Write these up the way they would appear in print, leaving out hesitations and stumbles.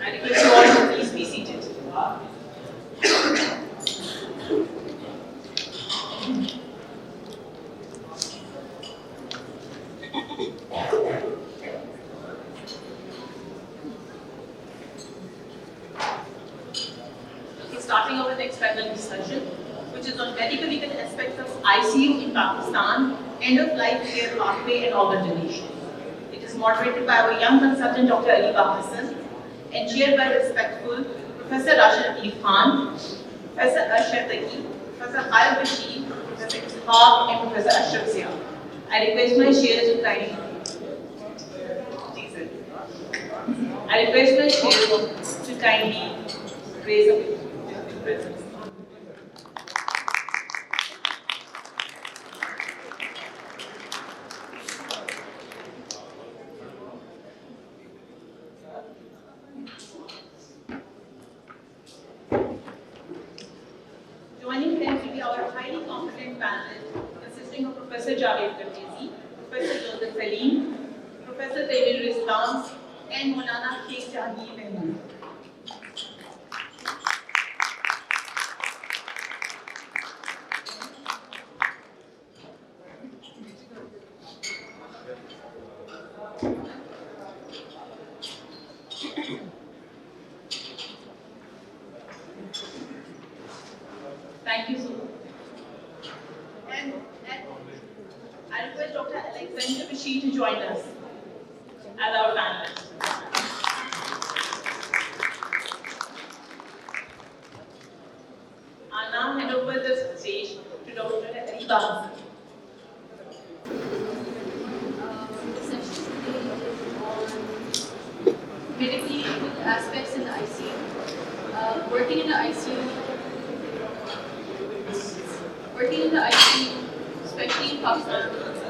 I request you all to please be seated. Okay, starting our next panel discussion, which is on medical legal aspects of ICU in Pakistan, end-of-life care pathway and organ donation. It is moderated by our young consultant, Dr. Ali Hassan, and chaired by respectful Professor Rashid Atif Khan, Professor Arshad Taqi, Professor Khalid Bashir, Professor Ishaq, and Professor Ashraf Zia. I request my chairs to kindly raise a presence. Joining them will be our highly competent panel consisting of Professor Javed Kartezi, Professor Joseph Salim, Professor Taimur Islam, and Maulana Sheikh Jahangir Mehmood. Thank you so much. And I request Dr. Alexander Bashir to join us as our panelist. I'll now hand over the stage to Dr. Ali Hassan. Medically aspects in the ICU. Working in the ICU, especially in Pakistan,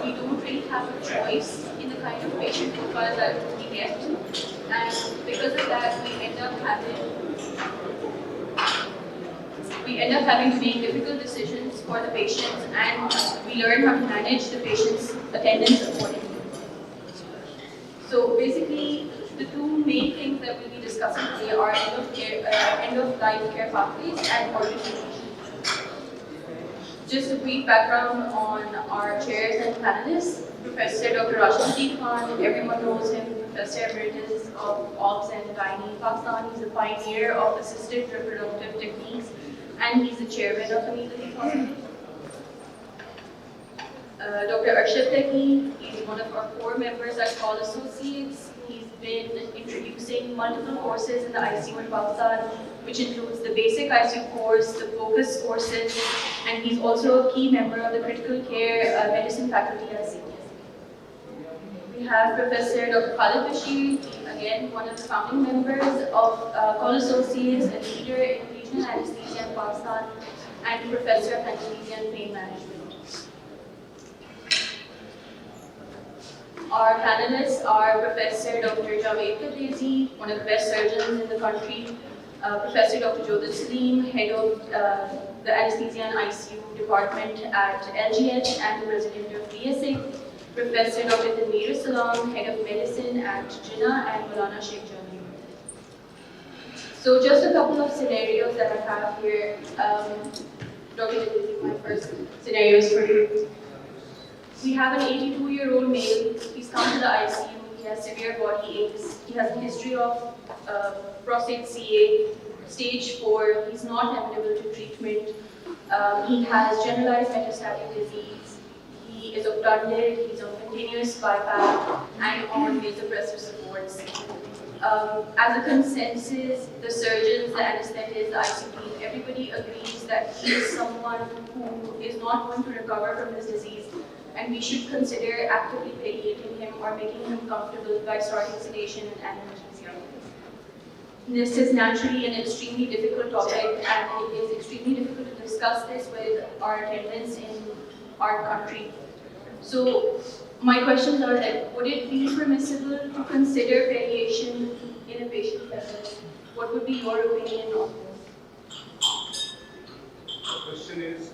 we don't really have a choice in the kind of patient profile that we get, and because of that, we end up having to make difficult decisions for the patients, and we learn how to manage the patient's attendance accordingly. So basically, the two main things that we'll be discussing today are end-of-life care pathways and organ donation. Just a brief background on our chairs and panelists. Professor Dr. Rashid Khan, everyone knows him, Professor Emeritus of Obs and Gynae in Pakistan. He's a pioneer of assisted reproductive techniques, and he's the chairman of the Medical Hospital. Dr. Arshad Taqi is one of our core members at Call Associates. He's been introducing multiple courses in the ICU in Pakistan, which includes the basic ICU course, the focus courses, and he's also a key member of the critical care medicine faculty at CPS. We have Professor Dr. Khalid Bashir, again one of the founding members of Call Associates, a leader in regional anesthesia in Pakistan, and Professor of Anesthesia and Pain Management. Our panelists are Professor Dr. Javed Kartezi, one of the best surgeons in the country, Professor Dr. Joseph Salim, head of the Anesthesia and ICU department at LGH and the president of DSA, Professor Dr. Taimur Islam, head of medicine at Jinnah, and Maulana Sheikh Jahangir. So just a couple of scenarios that I have here. Dr. Kartezi, my first scenario is for you. We have an 82-year-old male. He's come to the ICU. He has severe body aches. He has a history of prostate CA, stage 4. He's not amenable to treatment. He has generalized metastatic disease. He is obtunded. He's on continuous BiPAP and on vasopressor supports. As a consensus, the surgeons, the anesthetists, the ICU team, everybody agrees that he is someone who is not going to recover from this disease, and we should consider actively palliating him or making him comfortable by starting sedation and anesthesia. This is naturally an extremely difficult topic, and it is extremely difficult to discuss this with our attendants in our country. So my questions are that, would it be permissible to consider palliation in a patient like this? What would be your opinion on this? The question is,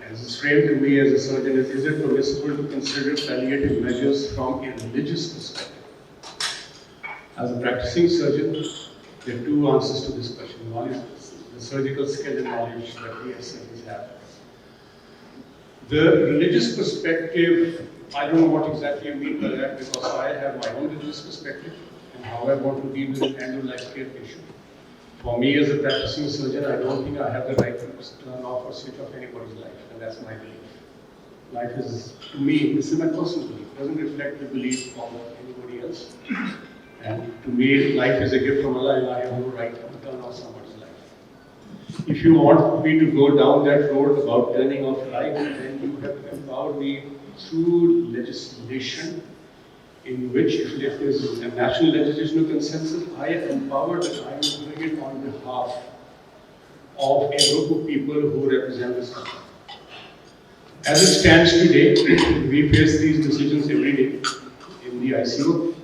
as it's framed to me as a surgeon, is it permissible to consider palliative measures from a religious perspective? As a practicing surgeon, there are two answers to this question. One is the surgical skill and knowledge that we as surgeons have. The religious perspective, I don't know what exactly you mean by that, because I have my own religious perspective and how I want to deal with an end-of-life care patient. For me as a practicing surgeon, I don't think I have the right to turn off or switch off anybody's life, and that's my belief. Life is, to me, this is my personal belief, it doesn't reflect the belief of anybody else. And to me, life is a gift from Allah, and I have no right to turn off somebody's life. If you want me to go down that road about turning off life, then you have empowered me through legislation, in which, if there is a national legislational consensus, I am empowered that I am doing it on behalf of a group of people who represent this country. As it stands today, we face these decisions every day in the ICU,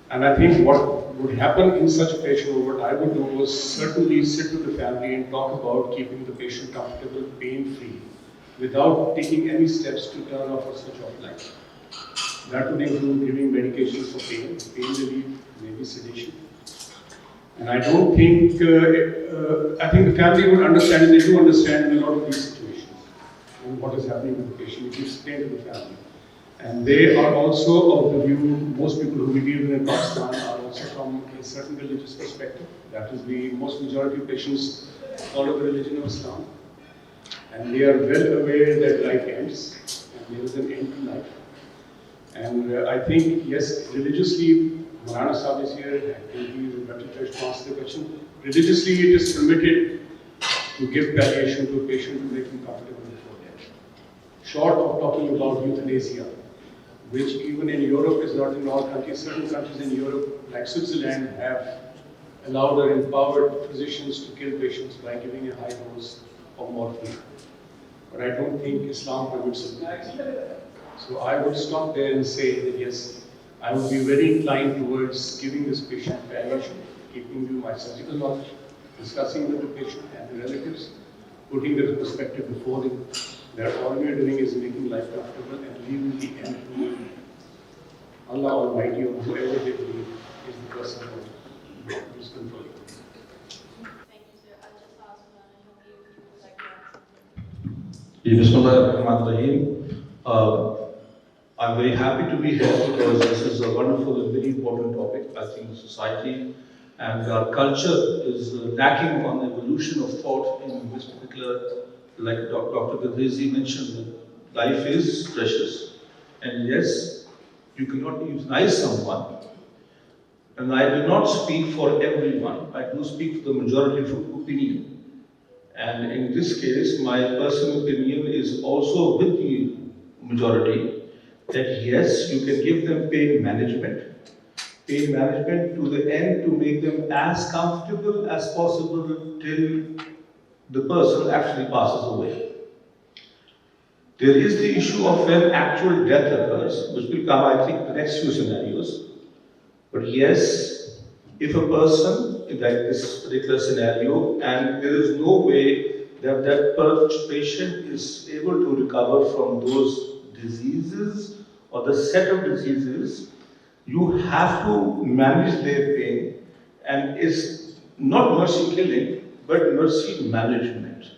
and I think what would happen in such a patient, or what I would do, was certainly sit with the family and talk about keeping the patient comfortable, pain-free, without taking any steps to turn off or switch off life. That would include giving medications for pain relief, maybe sedation. And I don't think, I think the family would understand, and they do understand in a lot of these situations, and what is happening with the patient, if you explain to the family. And they are also of the view, most people who we deal with in Pakistan are also from a certain religious perspective. That is, the most majority of patients follow the religion of Islam. And they are well aware that life ends, and there is an end to life. And I think, yes, religiously, Marana Sahib is here, and he is invited to answer the question. Religiously, it is permitted to give palliation to a patient to make him comfortable before death. Short of talking about euthanasia, which even in Europe is not in all countries. Certain countries in Europe, like Switzerland, have allowed or empowered physicians to kill patients by giving a high dose of morphine. But I don't think Islam permits it. So I would stop there and say that yes, I would be very inclined towards giving this patient palliation, keeping you my surgical knowledge, discussing with the patient and the relatives, putting the perspective before them, that all we are doing is making life comfortable and leaving the end to Allah Almighty, or whoever they believe is the person who is controlling. Thank you, sir. I'll just ask Maulana Shakir if you would like to answer. Bismillahirrahmanirrahim. I'm very happy to be here because this is a wonderful and very important topic. I think society and our culture is lacking on the evolution of thought in this particular, like Dr. Gadrezi mentioned, that life is precious. And yes, you cannot euthanize someone. And I do not speak for everyone. I do speak for the majority of opinion. And in this case, my personal opinion is also with the majority that yes, you can give them pain management to the end to make them as comfortable as possible till the person actually passes away. There is the issue of when actual death occurs, which will come, I think, the next few scenarios. But yes, if a person, like this particular scenario, and there is no way that that patient is able to recover from those diseases or the set of diseases, you have to manage their pain, and it's not mercy killing, but mercy management.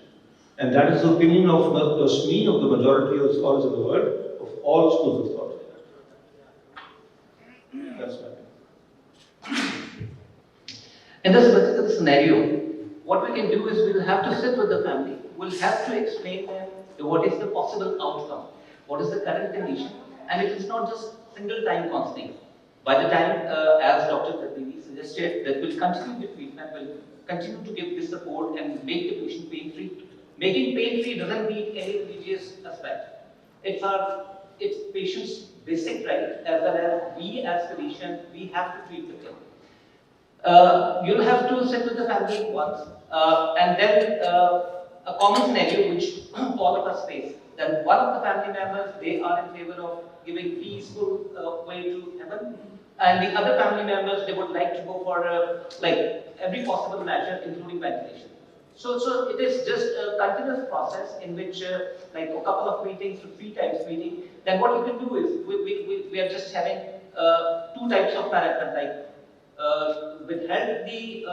And that is the opinion of not just me, of the majority of scholars in the world, of all schools of thought. That's my opinion. In this particular scenario, what we can do is we'll have to sit with the family. We'll have to explain them what is the possible outcome, what is the current condition, and it is not just single time counseling. By the time, as Dr. Kadiri suggested, that we'll continue the treatment, we'll continue to give this support and make the patient pain-free. Making pain-free doesn't mean any religious aspect. It's patient's basic right, as well as we as physicians, we have to treat the pain. You'll have to sit with the family once, and then a common scenario which all of us face. Then one of the family members, they are in favor of giving peaceful way to heaven, and the other family members, they would like to go for like every possible measure, including ventilation. So it is just a continuous process in which like a couple of meetings to 3 times meeting. Then what you can do is we are just having 2 types of management, like withheld the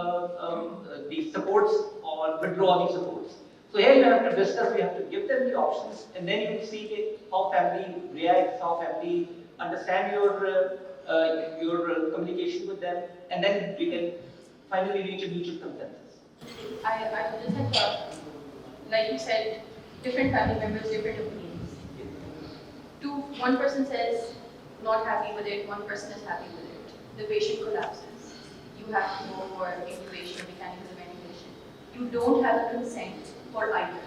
supports or withdraw the supports. So here you have to discuss, we have to give them the options, and then you will see how family reacts, how family understand your communication with them, and then we can finally reach a mutual consensus. I would just like to, like you said, different family members, different opinions. One person says not happy with it, one person is happy with it. The patient collapses. You have to go for intubation, mechanical ventilation. You don't have a consent for either.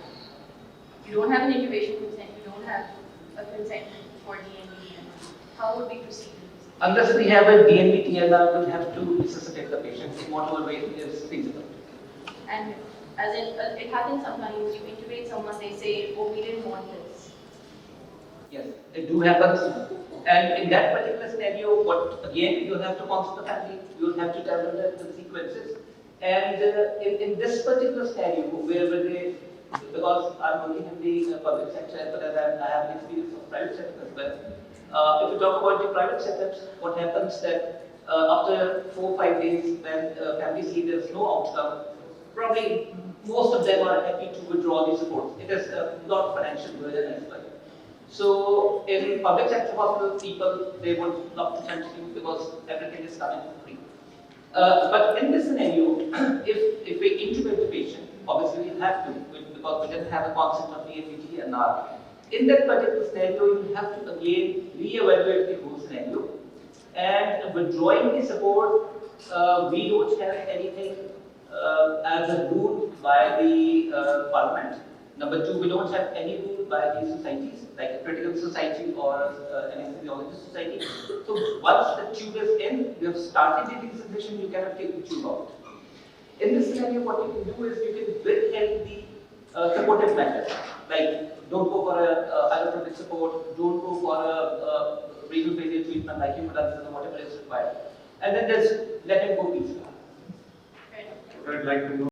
You don't have an intubation consent, you don't have a consent for DNB. How would we proceed in this? Unless we have a DNB TLR, we'll have to resuscitate the patient in whatever way is feasible. And as in, it happens sometimes, you intubate someone, they say, oh, we didn't want this. Yes, it do happens. And in that particular scenario, again, you'll have to consult the family, you'll have to tell them the sequences. And in this particular scenario, where they, because I'm working in the public sector, but I have an experience of private sector as well. If you talk about the private setups, what happens that after 4 or 5 days, when families see there's no outcome, probably most of them are happy to withdraw the support. It is a lot of financial burden as well. So in public sector hospitals, people, they would love to continue because everything is coming for free. But in this scenario, if we intubate the patient, obviously we have to, because we didn't have a concept of DNVT and R. In that particular scenario, you have to again re-evaluate the whole scenario. And withdrawing the support, we don't have anything as a rule by the Parliament. Number 2, we don't have any rule by the societies, like a critical society or an anesthesiologist society. So once the tube is in, you have started the resuscitation, you cannot take the tube out. In this scenario, what you can do is you can withhold the supportive methods, like don't go for a allotropic support, don't go for a renal failure treatment like hemodialysis or whatever is required, and then just let him go peacefully. I'd like to know